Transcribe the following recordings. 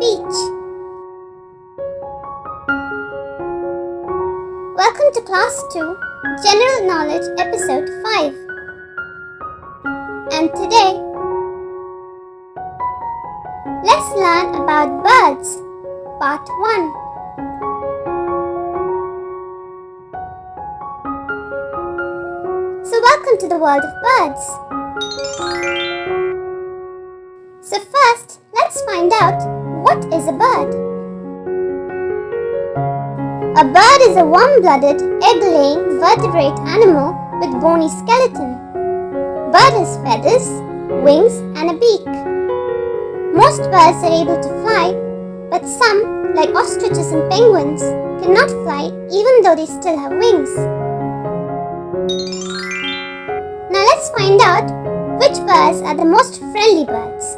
speech. Welcome to Class 2, General Knowledge, Episode 5. And today, let's learn about birds, Part 1. So welcome to the world of birds. So first, let's find out what is a bird. A bird is a warm-blooded, egg-laying, vertebrate animal with bony skeleton. Bird has feathers, wings and a beak. Most birds are able to fly, but some, like ostriches and penguins, cannot fly even though they still have wings. Now let's find out which birds are the most friendly birds.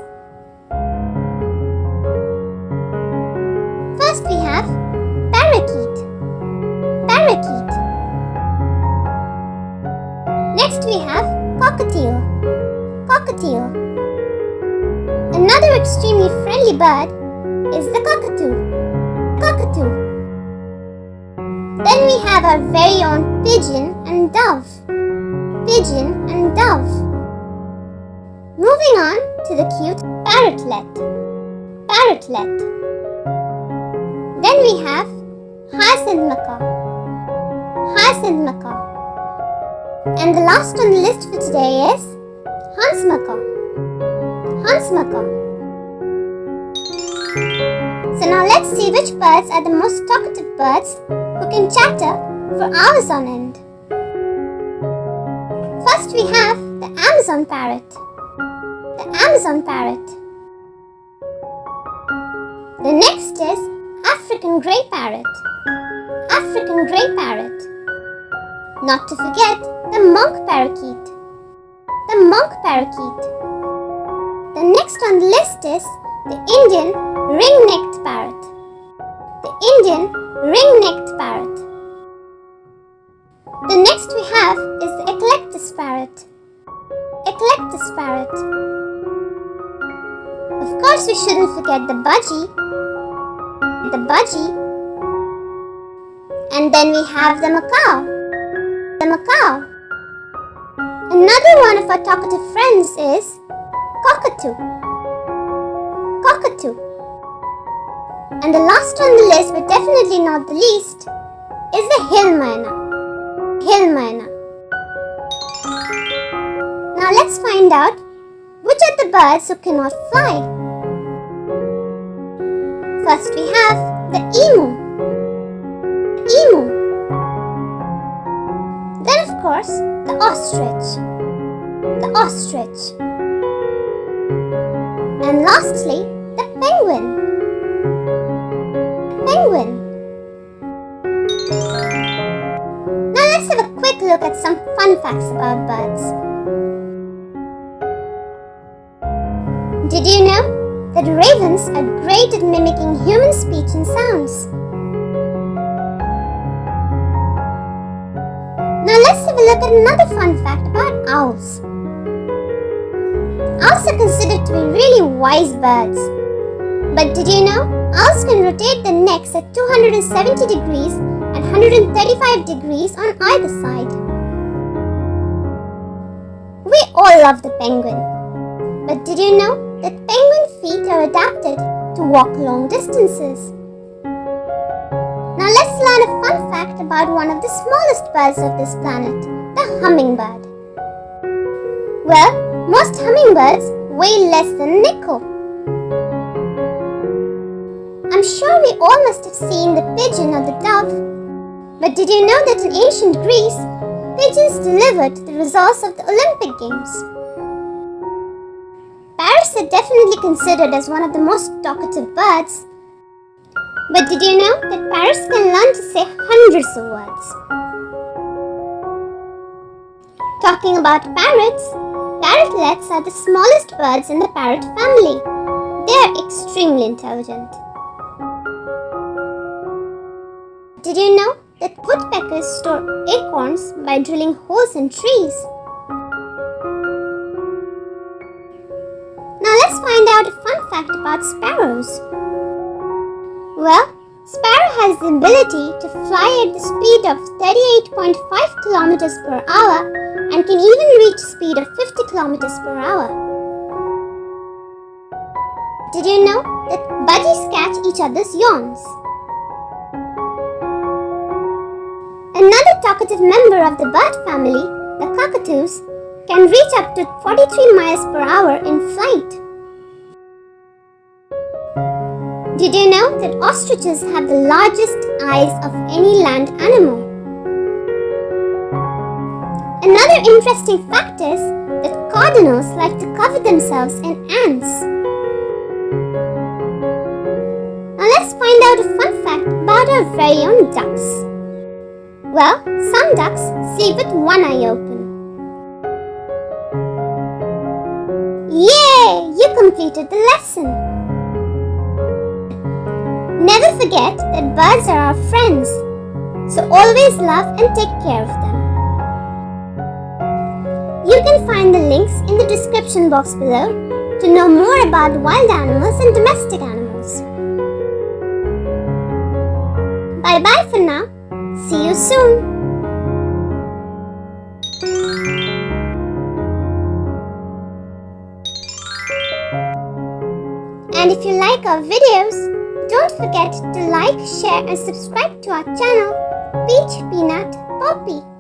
First we have parakeet. Parakeet. Next we have cockatiel. Cockatiel. Another extremely friendly bird is the cockatoo. Cockatoo. Then we have our very own pigeon and dove. Pigeon and dove. Moving on to the cute parrotlet. Parrotlet. Then we have hyacinth macaw. Hyacinth macaw. And the last on the list for today is Hans macaw. Hans macaw. So now let's see which birds are the most talkative birds who can chatter for hours on end. First we have the Amazon parrot. The Amazon parrot. The next is African grey parrot. African grey parrot. Not to forget the monk parakeet. The monk parakeet. The next on the list is the Indian ring-necked parrot. The Indian ring-necked parrot. The next we have is the eclectus parrot. Eclectus parrot. Of course we shouldn't forget the budgie. The budgie. And then we have the macaw. The macaw. Another one of our talkative friends is cockatoo. Cockatoo. And the last on the list, but definitely not the least, is the hill myna. Hill myna. Now let's find out which are the birds who cannot fly. First we have the emu. Emu. Then of course the ostrich. The ostrich. And lastly the penguin. Penguin. Now let's have a quick look at some fun facts about birds. Did you know that ravens are great at mimicking human speech and sounds? Now let's have a look at another fun fact about owls. Owls are considered to be really wise birds. But did you know owls can rotate their necks at 270 degrees and 135 degrees on either side? We all love the penguin. But did you know that penguin feet are adapted to walk long distances? Now let's learn a fun fact about one of the smallest birds of this planet, the hummingbird. Well, most hummingbirds weigh less than a nickel. I'm sure we all must have seen the pigeon or the dove. But did you know that in ancient Greece, pigeons delivered the results of the Olympic Games? Parrots are definitely considered as one of the most talkative birds. But did you know that parrots can learn to say hundreds of words? Talking about parrots, parrotlets are the smallest birds in the parrot family. They are extremely intelligent. Did you know that woodpeckers store acorns by drilling holes in trees? Now let's find out a fun fact about sparrows. Well, Sparrow has the ability to fly at the speed of 38.5 kilometers per hour and can even reach a speed of 50 kilometers per hour. Did you know that budgies catch each other's yawns? Another talkative member of the bird family, the cockatoos, can reach up to 43 miles per hour in flight. Did you know that ostriches have the largest eyes of any land animal? Another interesting fact is that cardinals like to cover themselves in ants. Now let's find out a fun fact about our very own ducks. Well, some ducks see with one eye open. Yay! You completed the lesson. Never forget that birds are our friends, so always love and take care of them. You can find the links in the description box below to know more about wild animals and domestic animals. Bye bye for now. See you soon. And if you like our videos, don't forget to like, share and subscribe to our channel, Peach Peanut Poppy.